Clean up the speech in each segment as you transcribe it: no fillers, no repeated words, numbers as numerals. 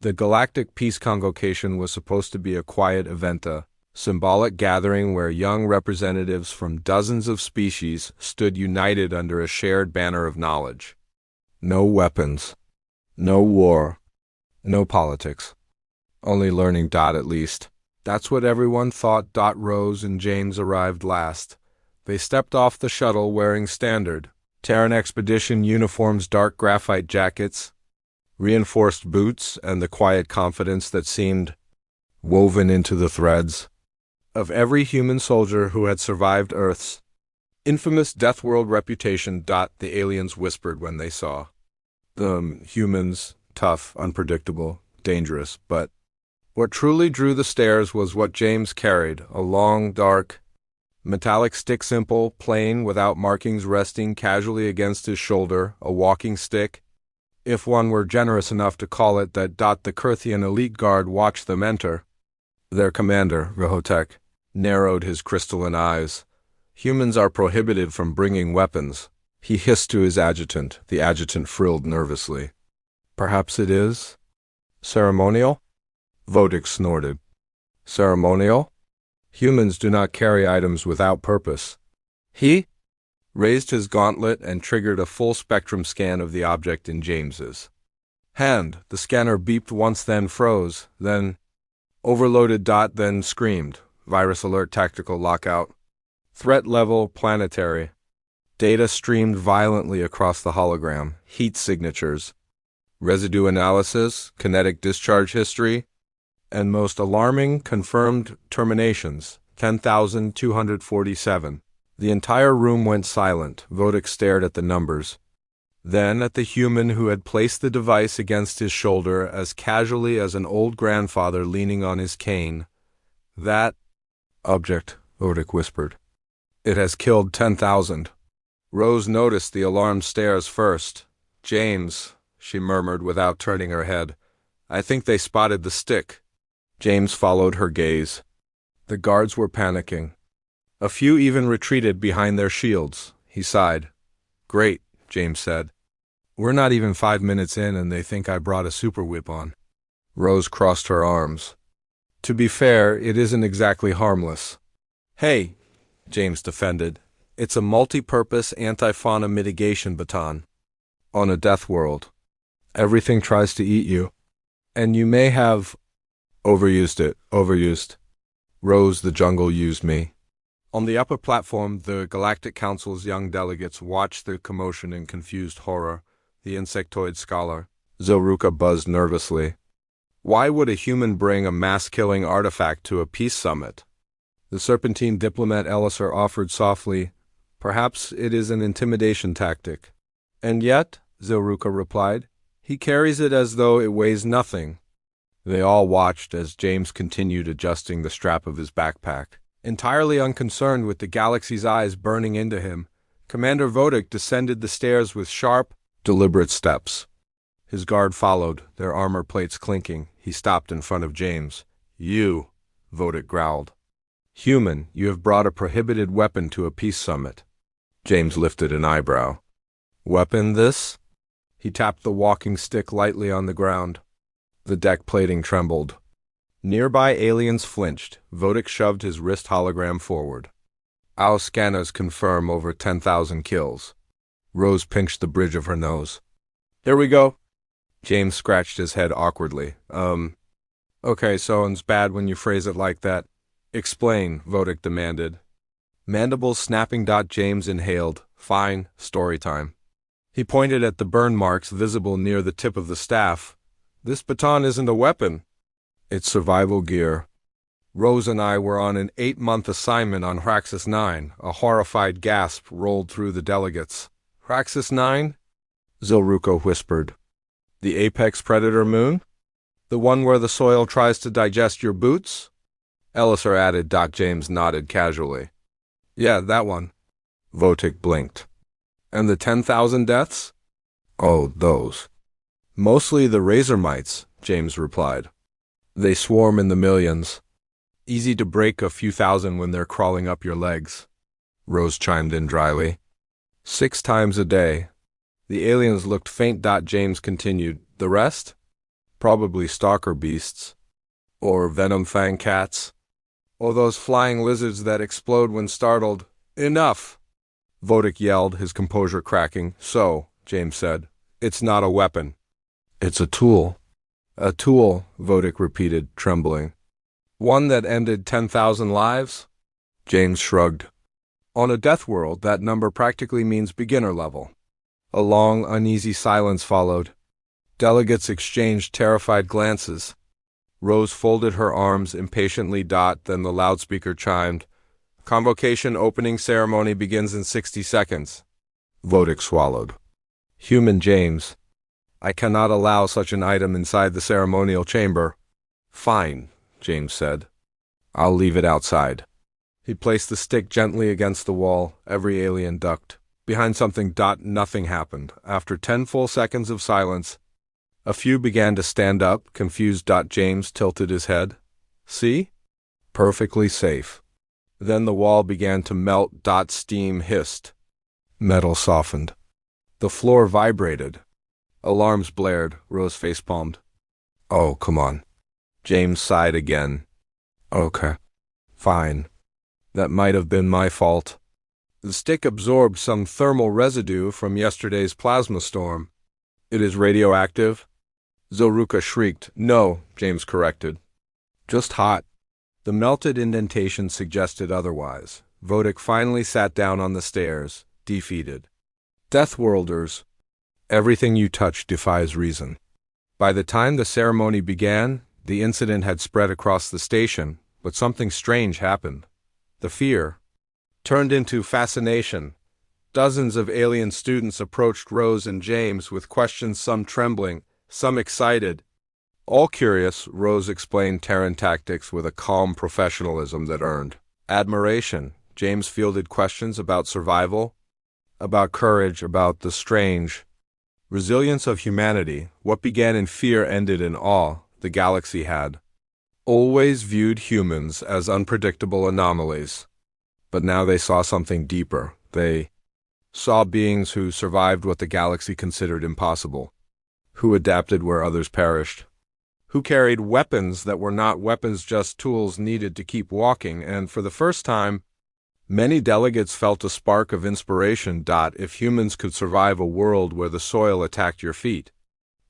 The Galactic Peace Convocation was supposed to be a quiet event, a symbolic gathering where young representatives from dozens of species stood united under a shared banner of knowledge. No weapons, no war, no politics. Only learning. At least. That's what everyone thought. Rose and James arrived last. They stepped off the shuttle wearing standard Terran expedition uniforms, dark graphite jackets, reinforced boots, and the quiet confidence that seemed woven into the threads of every human soldier who had survived Earth's infamous death world reputation. The aliens whispered when they saw the humans, tough, unpredictable, dangerous, but what truly drew the stares was what James carried, a long, dark, metallic stick, simple, plain, without markings, resting casually against his shoulder, a walking stick, if one were generous enough to call it that. The Kurthian elite guard watched them enter. Their commander, Rehotek, narrowed his crystalline eyes. Humans are prohibited from bringing weapons, he hissed to his adjutant. The adjutant frilled nervously. Perhaps it is ceremonial? Vodik snorted. Ceremonial? Humans do not carry items without purpose. He raised his gauntlet and triggered a full-spectrum scan of the object in James's hand. The scanner beeped once, then froze, then overloaded. Then screamed. Virus alert, tactical lockout. Threat level, planetary. Data streamed violently across the hologram. Heat signatures, residue analysis, kinetic discharge history, and most alarming, confirmed terminations, 10,247. The entire room went silent. Vodik stared at the numbers, then at the human who had placed the device against his shoulder as casually as an old grandfather leaning on his cane. That object, Vodik whispered. It has killed 10,000. Rose noticed the alarmed stares first. James, she murmured without turning her head. I think they spotted the stick. James followed her gaze. The guards were panicking. A few even retreated behind their shields. He sighed. Great, James said. We're not even 5 minutes in and they think I brought a super whip on. Rose crossed her arms. To be fair, it isn't exactly harmless. Hey, James defended. It's a multi-purpose anti-fauna mitigation baton. On a death world, everything tries to eat you. And you may have overused it. Overused. Rose, the jungle used me. On the upper platform, the Galactic Council's young delegates watched the commotion in confused horror. The insectoid scholar, Zilruka, buzzed nervously. Why would a human bring a mass-killing artifact to a peace summit? The serpentine diplomat Elisar offered softly, perhaps it is an intimidation tactic. And yet, Zilruka replied, he carries it as though it weighs nothing. They all watched as James continued adjusting the strap of his backpack. Entirely unconcerned with the galaxy's eyes burning into him, Commander Vodik descended the stairs with sharp, deliberate steps. His guard followed, their armor plates clinking. He stopped in front of James. You, Vodik growled. Human, you have brought a prohibited weapon to a peace summit. James lifted an eyebrow. Weapon this? He tapped the walking stick lightly on the ground. The deck plating trembled. Nearby aliens flinched. Vodik shoved his wrist hologram forward. Our scanners confirm over 10,000 kills. Rose pinched the bridge of her nose. Here we go. James scratched his head awkwardly. Okay, so it's bad when you phrase it like that. Explain, Vodik demanded. Mandibles snapping. James inhaled. Fine, story time. He pointed at the burn marks visible near the tip of the staff. This baton isn't a weapon. It's survival gear. Rose and I were on an 8-month assignment on Hraxus 9. A horrified gasp rolled through the delegates. Hraxus 9? Zilruka whispered. The apex predator moon? The one where the soil tries to digest your boots? Elisar added. James nodded casually. Yeah, that one. Votik blinked. And the 10,000 deaths? Oh, those. Mostly the razor mites, James replied. They swarm in the millions. Easy to break a few thousand when they're crawling up your legs. Rose chimed in dryly. 6 times a day. The aliens looked faint. James continued. The rest? Probably stalker beasts. Or venom-fang cats. Or those flying lizards that explode when startled. Enough! Vodik yelled, his composure cracking. So, James said, it's not a weapon. It's a tool. A tool, Vodik repeated, trembling. One that ended 10,000 lives? James shrugged. On a death world, that number practically means beginner level. A long, uneasy silence followed. Delegates exchanged terrified glances. Rose folded her arms impatiently. Then the loudspeaker chimed. Convocation opening ceremony begins in 60 seconds. Vodik swallowed. Human James. I cannot allow such an item inside the ceremonial chamber. Fine, James said. I'll leave it outside. He placed the stick gently against the wall. Every alien ducked. Behind something. Nothing happened. After 10 full seconds of silence, a few began to stand up, confused. James tilted his head. See? Perfectly safe. Then the wall began to melt. Steam hissed. Metal softened. The floor vibrated. Alarms blared. Rose facepalmed. Oh, come on. James sighed again. Okay. Fine. That might have been my fault. The stick absorbed some thermal residue from yesterday's plasma storm. It is radioactive? Zoruka shrieked. No, James corrected. Just hot. The melted indentation suggested otherwise. Vodik finally sat down on the stairs, defeated. Deathworlders. Everything you touch defies reason. By the time the ceremony began, the incident had spread across the station, but something strange happened. The fear turned into fascination. Dozens of alien students approached Rose and James with questions, some trembling, some excited. All curious, Rose explained Terran tactics with a calm professionalism that earned admiration. James fielded questions about survival, about courage, about the strange resilience of humanity. What began in fear ended in awe. The galaxy had always viewed humans as unpredictable anomalies. But now they saw something deeper. They saw beings who survived what the galaxy considered impossible, who adapted where others perished, who carried weapons that were not weapons, just tools needed to keep walking. And for the first time, many delegates felt a spark of inspiration. If humans could survive a world where the soil attacked your feet,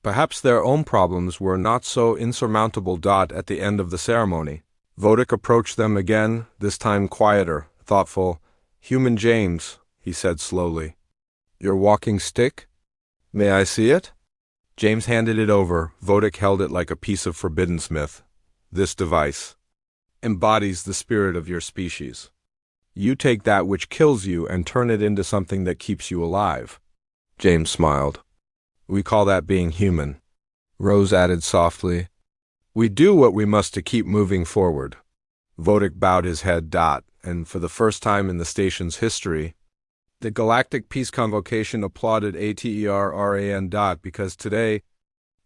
perhaps their own problems were not so insurmountable. At the end of the ceremony, Vodik approached them again, this time quieter, thoughtful. Human James, he said slowly. Your walking stick? May I see it? James handed it over. Vodik held it like a piece of forbidden smith. This device embodies the spirit of your species. You take that which kills you and turn it into something that keeps you alive. James smiled. We call that being human. Rose added softly. We do what we must to keep moving forward. Vodik bowed his head. And for the first time in the station's history, the Galactic Peace Convocation applauded ATERRAN. Because today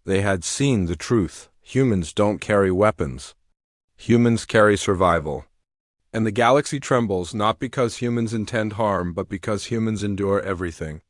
they had seen the truth. Humans don't carry weapons. Humans carry survival. And the galaxy trembles not because humans intend harm, but because humans endure everything.